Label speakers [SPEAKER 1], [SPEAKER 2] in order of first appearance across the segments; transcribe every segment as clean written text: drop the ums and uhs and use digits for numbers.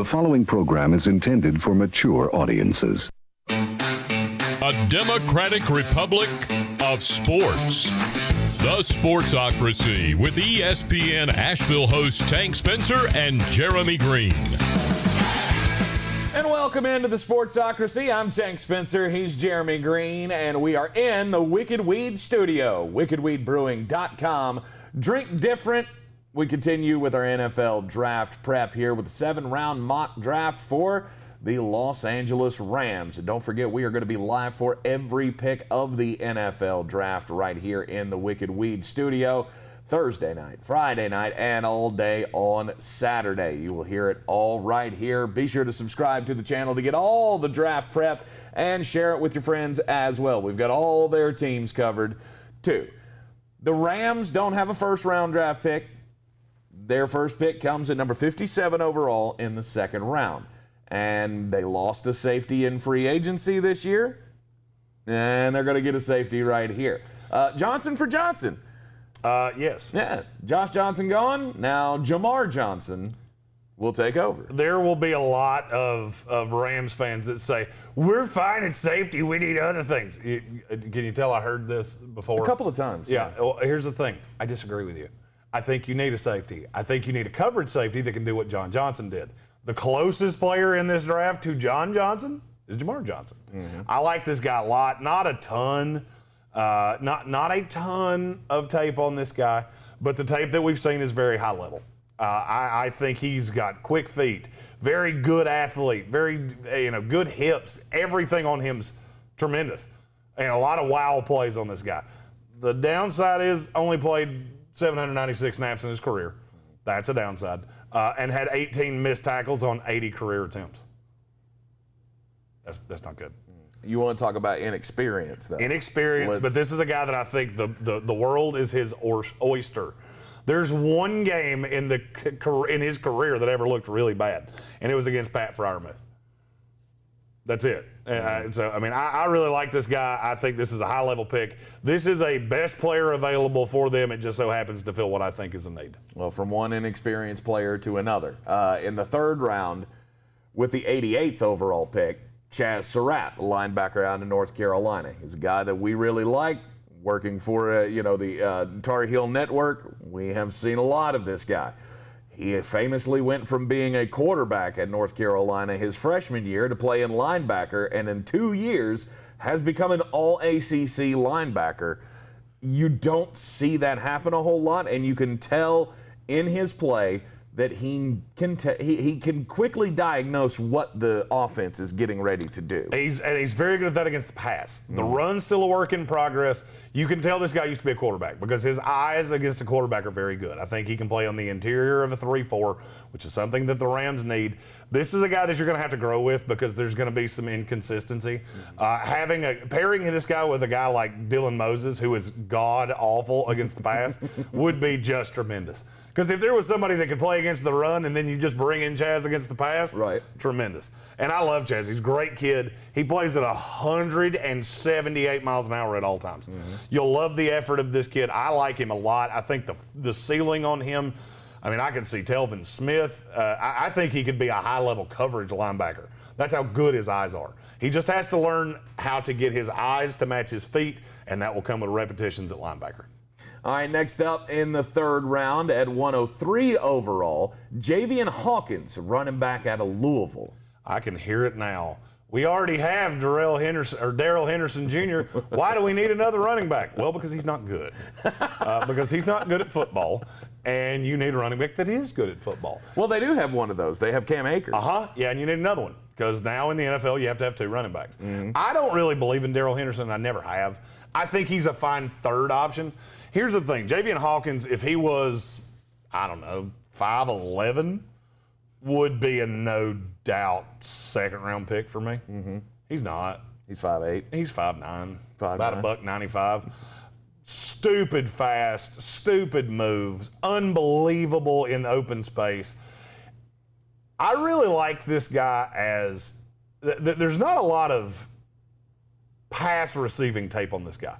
[SPEAKER 1] The following program is intended for mature audiences.
[SPEAKER 2] A democratic republic of sports. The Sportsocracy with ESPN Asheville hosts Tank Spencer and Jeremy Greene.
[SPEAKER 3] And welcome into the Sportsocracy. I'm Tank Spencer, he's Jeremy Greene, and we are in the Wicked Weed studio, wickedweedbrewing.com. Drink different. We continue with our NFL draft prep here with the 7-round mock draft for the Los Angeles Rams. And don't forget, we are going to be live for every pick of the NFL draft right here in the Wicked Weed studio. Thursday night, Friday night, and all day on Saturday. You will hear it all right here. Be sure to subscribe to the channel to get all the draft prep and share it with your friends as well. We've got all their teams covered too. The Rams don't have a first-round draft pick. Their first pick comes at number 57 overall in the second round. And they lost a safety in free agency this year. And they're going to get a safety right here. Johnson for Johnson.
[SPEAKER 4] Yes.
[SPEAKER 3] Yeah. Josh Johnson gone. Now Jamar Johnson will take over.
[SPEAKER 4] There will be a lot of Rams fans that say, we're fine at safety, we need other things. Can you tell I heard this before?
[SPEAKER 3] A couple of times.
[SPEAKER 4] Yeah. Well, here's the thing. I disagree with you. I think you need a safety. I think you need a coverage safety that can do what John Johnson did. The closest player in this draft to John Johnson is Jamar Johnson. Mm-hmm. I like this guy a lot. Not a ton. Not a ton of tape on this guy, but the tape that we've seen is very high level. I think he's got quick feet, very good athlete, very good hips. Everything on him's tremendous, and a lot of wow plays on this guy. The downside is only played 796 snaps in his career. That's a downside, and had 18 missed tackles on 80 career attempts. That's not good.
[SPEAKER 3] You want to talk about inexperience, though.
[SPEAKER 4] Inexperience, but this is a guy that I think the world is his oyster. There's one game in his career that ever looked really bad, and it was against Pat Freiermuth. That's it. So, I really like this guy. I think this is a high-level pick. This is a best player available for them. It just so happens to fill what I think is a need.
[SPEAKER 3] Well, from one inexperienced player to another. In the third round, with the 88th overall pick, Chaz Surratt, linebacker out of North Carolina. He's a guy that we really like, working for the Tar Heel Network. We have seen a lot of this guy. He famously went from being a quarterback at North Carolina his freshman year to play in linebacker, and in 2 years has become an all-ACC linebacker. You don't see that happen a whole lot, and you can tell in his play that he can quickly diagnose what the offense is getting ready to do.
[SPEAKER 4] He's very good at that against the pass. The run's still a work in progress. You can tell this guy used to be a quarterback because his eyes against a quarterback are very good. I think he can play on the interior of a 3-4, which is something that the Rams need. This is a guy that you're going to have to grow with because there's going to be some inconsistency. Pairing this guy with a guy like Dylan Moses, who is god-awful against the pass, would be just tremendous. Because if there was somebody that could play against the run and then you just bring in Chaz against the pass,
[SPEAKER 3] right?
[SPEAKER 4] Tremendous. And I love Chaz. He's a great kid. He plays at 178 miles an hour at all times. Mm-hmm. You'll love the effort of this kid. I like him a lot. I think the ceiling on him, I could see Telvin Smith. I think he could be a high-level coverage linebacker. That's how good his eyes are. He just has to learn how to get his eyes to match his feet, and that will come with repetitions at linebacker.
[SPEAKER 3] All right, next up in the third round at 103 overall, Javian Hawkins, running back out of Louisville.
[SPEAKER 4] I can hear it now. We already have Darrell Henderson Jr. Why do we need another running back? Well, because he's not good. Because he's not good at football, and you need a running back that is good at football.
[SPEAKER 3] Well, they do have one of those. They have Cam Akers.
[SPEAKER 4] Yeah, and you need another one because now in the NFL you have to have 2 running backs. Mm-hmm. I don't really believe in Darrell Henderson. I never have. I think he's a fine third option. Here's the thing. Javian Hawkins, if he was, 5'11", would be a no-doubt second-round pick for me. Mm-hmm. He's not.
[SPEAKER 3] He's 5'8".
[SPEAKER 4] He's 5'9", about $195. Stupid fast, stupid moves, unbelievable in the open space. I really like this guy as there's not a lot of pass receiving tape on this guy.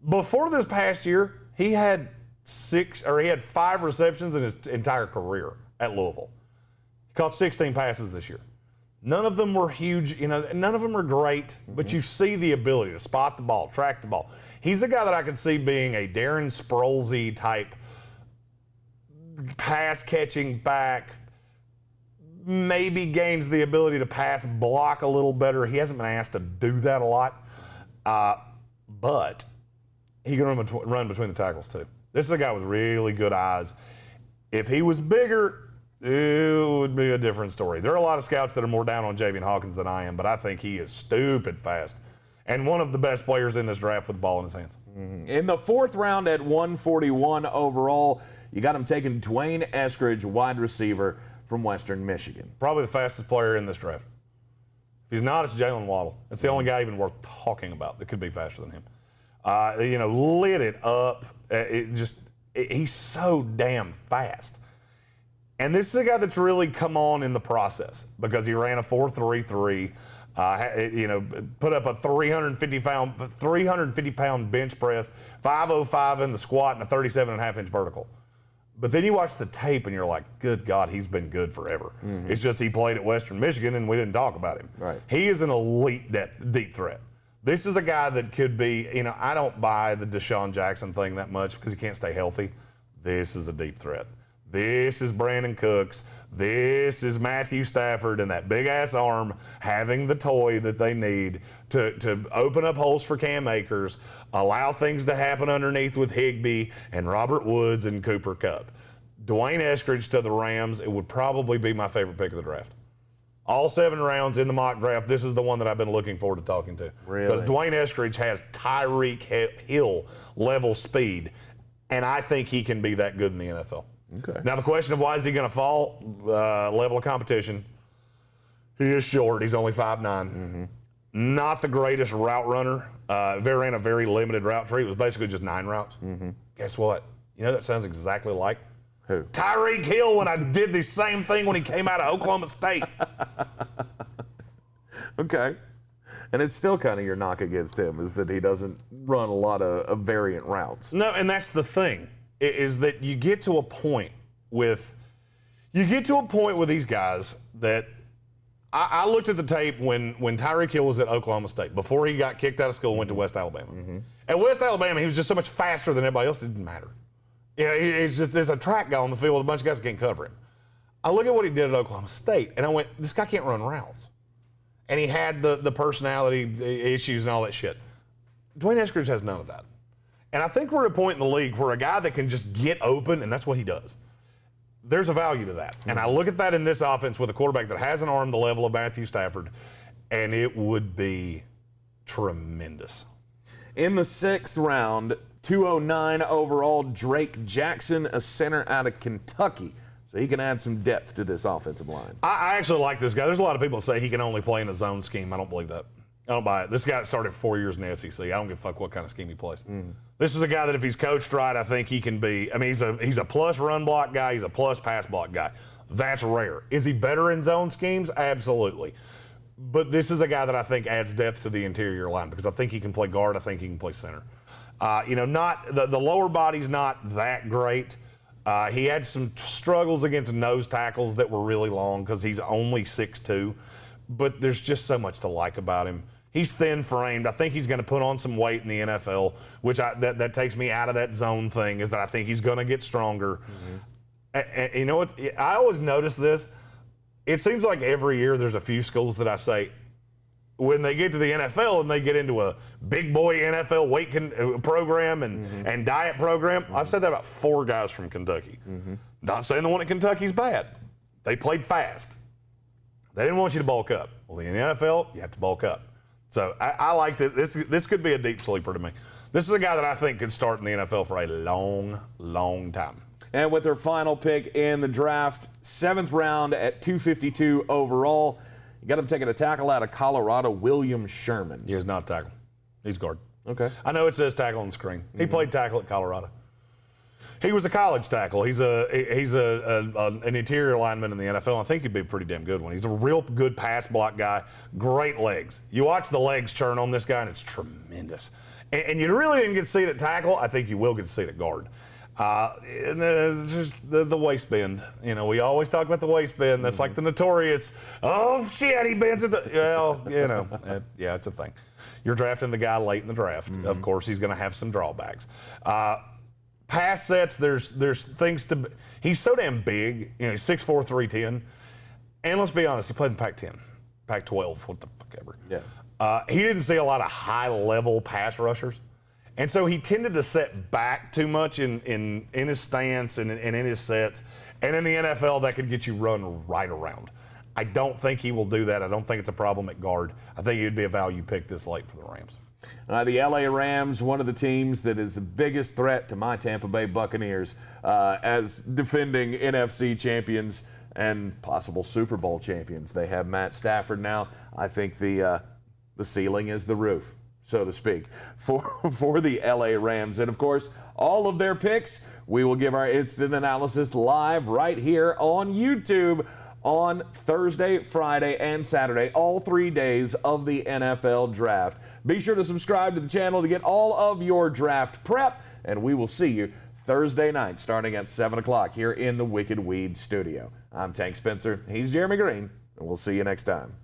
[SPEAKER 4] Before this past year, he had 5 receptions in his entire career at Louisville. Caught 16 passes this year. None of them were huge, none of them are great, but you see the ability to spot the ball, track the ball. He's a guy that I could see being a Darren Sproulsy type pass-catching back, maybe gains the ability to pass block a little better. He hasn't been asked to do that a lot, but he can run between the tackles too. This is a guy with really good eyes. If he was bigger, it would be a different story. There are a lot of scouts that are more down on Javian Hawkins than I am, but I think he is stupid fast and one of the best players in this draft with the ball in his hands.
[SPEAKER 3] In the 4th round at 141 overall, you got him taking Dwayne Eskridge, wide receiver from Western Michigan.
[SPEAKER 4] Probably the fastest player in this draft. If he's not, it's Jalen Waddle. It's the only guy even worth talking about that could be faster than him. Lit it up. He's so damn fast. And this is a guy that's really come on in the process because he ran a 4.33, put up a 350-pound bench press, 505 in the squat, and a 37.5-inch vertical. But then you watch the tape and you're like, good God, he's been good forever. Mm-hmm. It's just he played at Western Michigan and we didn't talk about him.
[SPEAKER 3] Right.
[SPEAKER 4] He is an elite deep threat. This is a guy that could be, I don't buy the Deshaun Jackson thing that much because he can't stay healthy. This is a deep threat. This is Brandon Cooks. This is Matthew Stafford and that big-ass arm having the toy that they need to open up holes for Cam Akers, allow things to happen underneath with Higbee and Robert Woods and Cooper Kupp. Dwayne Eskridge to the Rams, it would probably be my favorite pick of the draft. All 7 rounds in the mock draft, this is the one that I've been looking forward to talking to.
[SPEAKER 3] Really?
[SPEAKER 4] Because Dwayne Eskridge has Tyreek Hill level speed, and I think he can be that good in the NFL.
[SPEAKER 3] Okay.
[SPEAKER 4] Now, the question of why is he going to fall, level of competition, he is short. He's only 5'9". Mm-hmm. Not the greatest route runner. Ran a very limited route tree. It was basically just 9 routes. Mm-hmm. Guess what? That sounds exactly like
[SPEAKER 3] who?
[SPEAKER 4] Tyreek Hill when I did the same thing when he came out of Oklahoma State.
[SPEAKER 3] Okay. And it's still kind of your knock against him is that he doesn't run a lot of variant routes.
[SPEAKER 4] No, and that's the thing. Is that you get to a point with these guys that I looked at the tape when Tyreek Hill was at Oklahoma State before he got kicked out of school and went to West Alabama. Mm-hmm. At West Alabama, he was just so much faster than everybody else. It didn't matter. He's just there's a track guy on the field with a bunch of guys that can't cover him. I look at what he did at Oklahoma State, and I went, this guy can't run routes. And he had the personality issues and all that shit. Dwayne Eskridge has none of that. And I think we're at a point in the league where a guy that can just get open, and that's what he does, there's a value to that. Mm-hmm. And I look at that in this offense with a quarterback that has an arm the level of Matthew Stafford, and it would be tremendous.
[SPEAKER 3] In the 6th round, 209 overall, Drake Jackson, a center out of Kentucky. So he can add some depth to this offensive line.
[SPEAKER 4] I actually like this guy. There's a lot of people that say he can only play in a zone scheme. I don't believe that. I don't buy it. This guy started 4 years in the SEC. I don't give a fuck what kind of scheme he plays. Mm-hmm. This is a guy that if he's coached right, I think he can be. I mean, he's a plus run block guy. He's a plus pass block guy. That's rare. Is he better in zone schemes? Absolutely. But this is a guy that I think adds depth to the interior line because I think he can play guard. I think he can play center. Not the lower body's not that great. He had some struggles against nose tackles that were really long because he's only 6'2", but there's just so much to like about him. He's thin-framed. I think he's going to put on some weight in the NFL, which that takes me out of that zone thing, is that I think he's going to get stronger. Mm-hmm. And you know what? I always notice this. It seems like every year there's a few schools that I say, when they get to the NFL and they get into a big boy NFL weight program and diet program, I've said that about 4 guys from Kentucky. Mm-hmm. Not saying the one at Kentucky's bad. They played fast. They didn't want you to bulk up. Well, in the NFL, you have to bulk up. So I like this could be a deep sleeper to me. This is a guy that I think could start in the NFL for a long, long time.
[SPEAKER 3] And with their final pick in the draft, 7th round at 252 overall, you got him taking a tackle out of Colorado, William Sherman.
[SPEAKER 4] He is not a tackle. He's guard.
[SPEAKER 3] Okay.
[SPEAKER 4] I know it says tackle on the screen. Mm-hmm. He played tackle at Colorado. He was a college tackle. He's an interior lineman in the NFL. I think he'd be a pretty damn good one. He's a real good pass block guy. Great legs. You watch the legs churn on this guy, and it's tremendous. And you really didn't get to see it at tackle. I think you will get to see it at guard. And it's just the waist bend. You know, we always talk about the waist bend. That's like the notorious, oh, shit, he bends at the, well, you know, yeah, it's a thing. You're drafting the guy late in the draft. Of course, he's going to have some drawbacks. Pass sets, there's things to, he's so damn big. You know, he's 6'4", 310. And let's be honest, he played in Pac-10, Pac-12, what the fuck ever.
[SPEAKER 3] Yeah.
[SPEAKER 4] He didn't see a lot of high-level pass rushers. And so he tended to set back too much in his stance and in his sets. And in the NFL, that could get you run right around. I don't think he will do that. I don't think it's a problem at guard. I think he would be a value pick this late for the Rams.
[SPEAKER 3] The LA Rams, one of the teams that is the biggest threat to my Tampa Bay Buccaneers as defending NFC champions and possible Super Bowl champions. They have Matt Stafford now. I think the ceiling is the roof, so to speak, for the LA Rams. And, of course, all of their picks, we will give our instant analysis live right here on YouTube on Thursday, Friday, and Saturday, all 3 days of the NFL Draft. Be sure to subscribe to the channel to get all of your draft prep, and we will see you Thursday night starting at 7 o'clock here in the Wicked Weed studio. I'm Tank Spencer. He's Jeremy Greene, and we'll see you next time.